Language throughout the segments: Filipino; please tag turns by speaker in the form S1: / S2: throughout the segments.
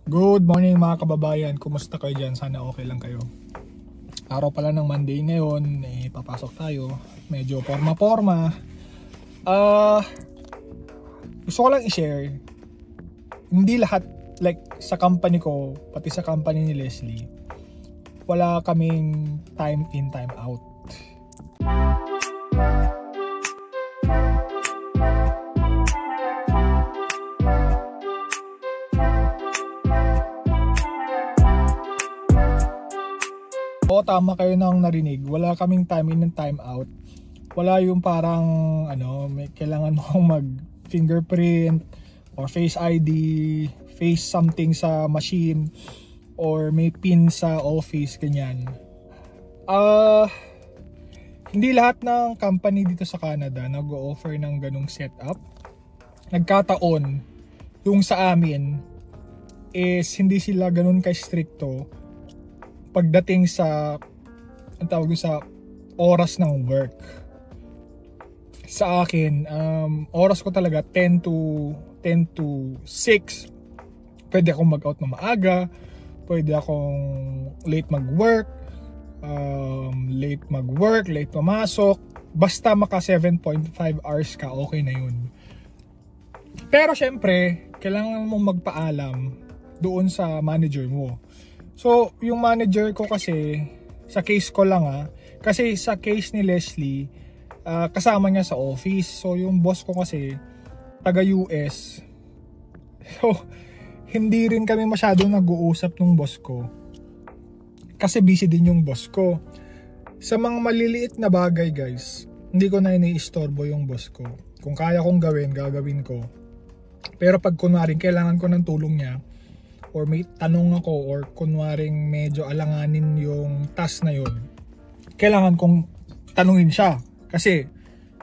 S1: Good morning mga kababayan, kumusta kayo dyan? Sana okay lang kayo. Araw pala ng Monday ngayon, papasok tayo. Medyo forma-forma. Gusto ko lang i-share, hindi lahat, like sa company ko, pati sa company ni Leslie, wala kaming time in, time out. O tama kayo nang narinig, wala kaming time in and time out. Wala yung parang may kailangan mong mag fingerprint or face ID, face something sa machine, or may pin sa office, ganyan. Hindi lahat ng company dito sa Canada nag-o-offer ng ganung setup. Nagkataon yung sa amin is hindi sila ganun ka-stricto pagdating sa ang tawag sa oras ng work. Sa akin, oras ko talaga 10 to 6. Pwede akong mag-out na maaga, pwede akong late mag-work, late pumasok, basta maka 7.5 hours ka, okay na yun. Pero syempre, kailangan mong magpaalam doon sa manager mo. So, yung manager ko kasi, sa case ko lang kasi sa case ni Leslie, kasama niya sa office. So, yung boss ko kasi, taga US. So, hindi rin kami masyadong nag-uusap ng boss ko. Kasi busy din yung boss ko. Sa mga maliliit na bagay guys, hindi ko na iniistorbo yung boss ko. Kung kaya kong gawin, gagawin ko. Pero pag kunwaring kailangan ko ng tulong niya, or may tanong ako, or kunwaring medyo alanganin yung task na yun, kailangan kong tanungin siya. Kasi,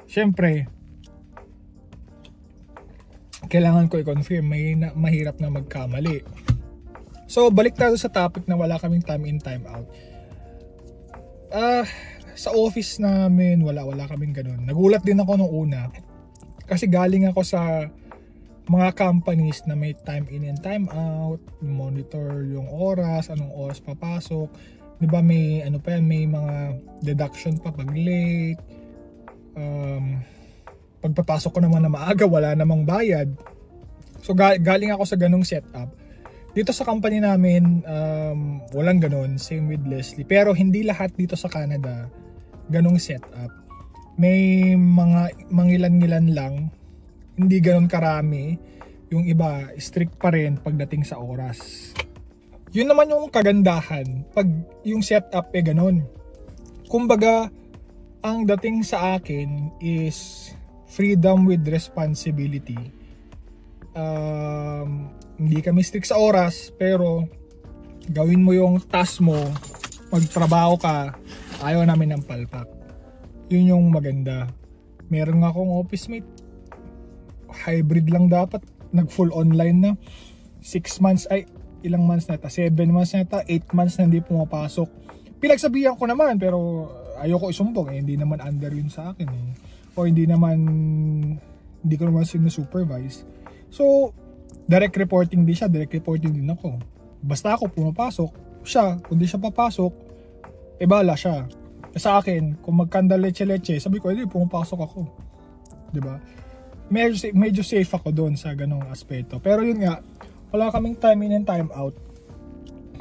S1: syempre, kailangan ko i-confirm, mahirap na magkamali. So, balik tayo sa topic na wala kaming time in, time out. Sa office namin, wala kaming ganun. Nagulat din ako nung una. Kasi galing ako sa mga companies na may time in and time out, monitor yung oras, anong oras papasok. 'Di ba may may mga deduction pa pag late. Pagpapasok ko naman na maaga, wala namang bayad. So galing ako sa ganung setup. Dito sa company namin, walang ganun, same with Leslie. Pero hindi lahat dito sa Canada ganung setup. May mga mangilan-ngilan lang, hindi ganun karami. Yung iba, strict pa rin pagdating sa oras. Yun naman yung kagandahan pag yung setup ganun. Kumbaga, ang dating sa akin is freedom with responsibility. Hindi kami strict sa oras, pero gawin mo yung task mo, magtrabaho ka, ayaw namin ng palpak. Yun yung maganda. Meron nga akong office mate, hybrid lang dapat, nag full online na. 6 months, ilang months na 7 months na 8 months na hindi pumapasok. Pinagsabihan ko naman, pero ayoko isumbong, hindi naman under yun sa akin o hindi ko naman sinusupervise. So direct reporting din siya, direct reporting din ako. Basta ako pumapasok, siya, kung di siya papasok, bahala siya. Sa akin, kung magkanda leche-leche, sabi ko, pumapasok ako, diba? Medyo safe ako doon sa ganong aspeto. Pero yun nga, wala kaming time in and time out.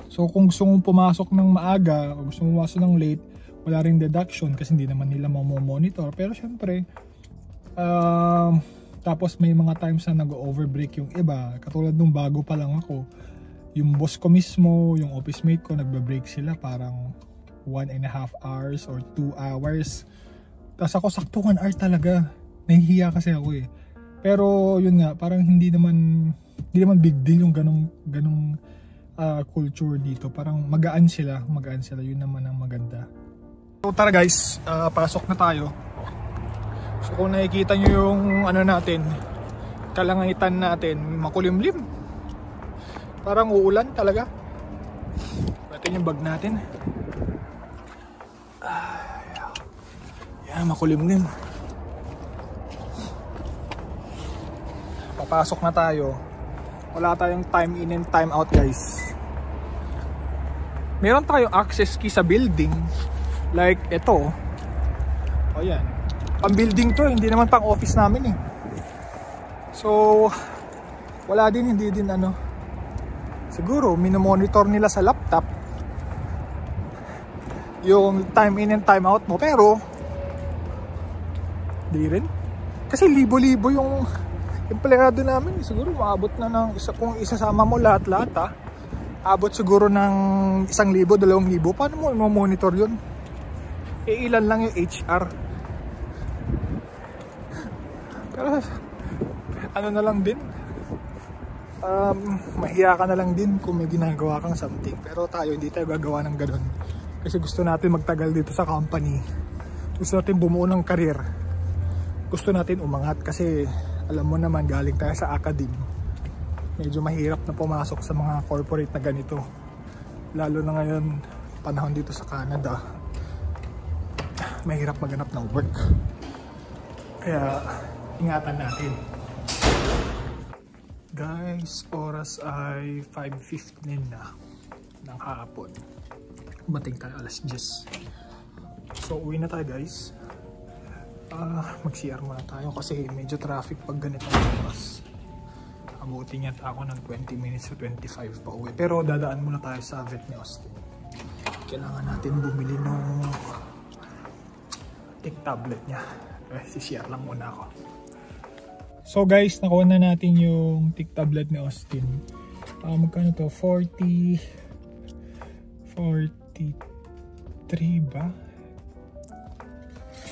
S1: So kung gusto mong pumasok ng maaga o gusto mong pumasok ng late, wala ring deduction kasi hindi naman nila monitor. Pero syempre, tapos may mga times na nag-overbreak yung iba. Katulad nung bago pa lang ako, yung boss ko mismo, yung office mate ko, nagbe-break sila parang 1.5 hours or 2 hours. Tapos ako sakto 1 hour talaga. Nahihiya kasi ako Pero yun nga, parang hindi naman big deal yung ganong culture dito. Parang magaan sila. Yun naman ang maganda. So tara guys, pasok na tayo. So kung nakikita nyo yung natin, kalangitan natin, makulimlim. Parang uulan talaga. Pati yung bag natin. Yan, makulimlim. Papasok na tayo. Wala tayong time in and time out guys. Meron tayong access key sa building. Like ito. O yan. Pang building to, hindi naman pang office namin eh. So, wala din, hindi din ano. Siguro, minomonitor nila sa laptop yung time in and time out mo. Pero, di rin. Kasi libo-libo yung empleyado namin. Siguro, maabot na ng isa. Kung isasama mo lahat-lahat abot siguro ng 1,000, 2,000. Paano mo i-monitor yun? Eh, ilan lang yung HR. Pero, ano na lang din. Mahiya ka na lang din kung may ginagawa kang something. Pero tayo, hindi tayo gagawa ng ganun. Kasi gusto natin magtagal dito sa company. Gusto natin bumuo ng career. Gusto natin umangat kasi alam mo naman galing tayo sa academe. Medyo mahirap na pumasok sa mga corporate na ganito. Lalo na ngayon, panahon dito sa Canada. Mahirap maghanap ng work. Kaya, ingatan natin. Guys, oras ay 5:15 na ng hapon. Bating tayo alas 10. So, uwi na tayo guys. Mag-CR muna tayo kasi medyo traffic pag ganitong oras. Abutin yata ako ng 20 minutes to 25 pa uwi. Pero dadaan muna tayo sa vet ni Austin. Kailangan natin bumili ng tablet niya. Si-share lang muna ako. So guys, nakuha na natin yung tablet ni Austin. Magkano to? 43 ba?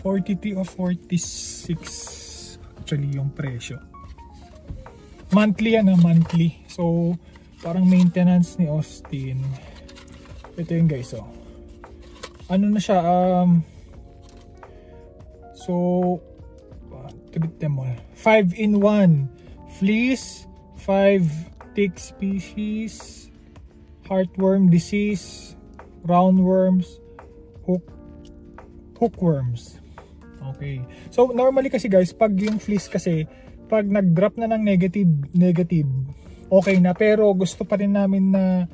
S1: 43 o 46 actually yung presyo. Monthly yan, monthly. So parang maintenance ni Austin. Ito yung guys, oh. Ano na siya, so 5-in-1 fleas, 5 tick species, heartworm disease, roundworms, hookworms. Okay. So normally kasi guys, pag yung fleas kasi pag nag-drop na ng negative, okay na, pero gusto pa rin namin na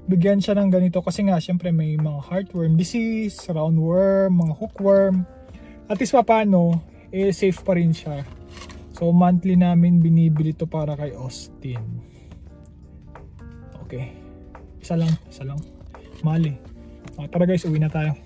S1: bigyan siya ng ganito kasi nga syempre may mga heartworm disease, roundworm, mga hookworm. At least paano, safe pa rin siya. So monthly namin binibili to para kay Austin. Okay. Isa lang. Mali. Tara guys, uwi na tayo.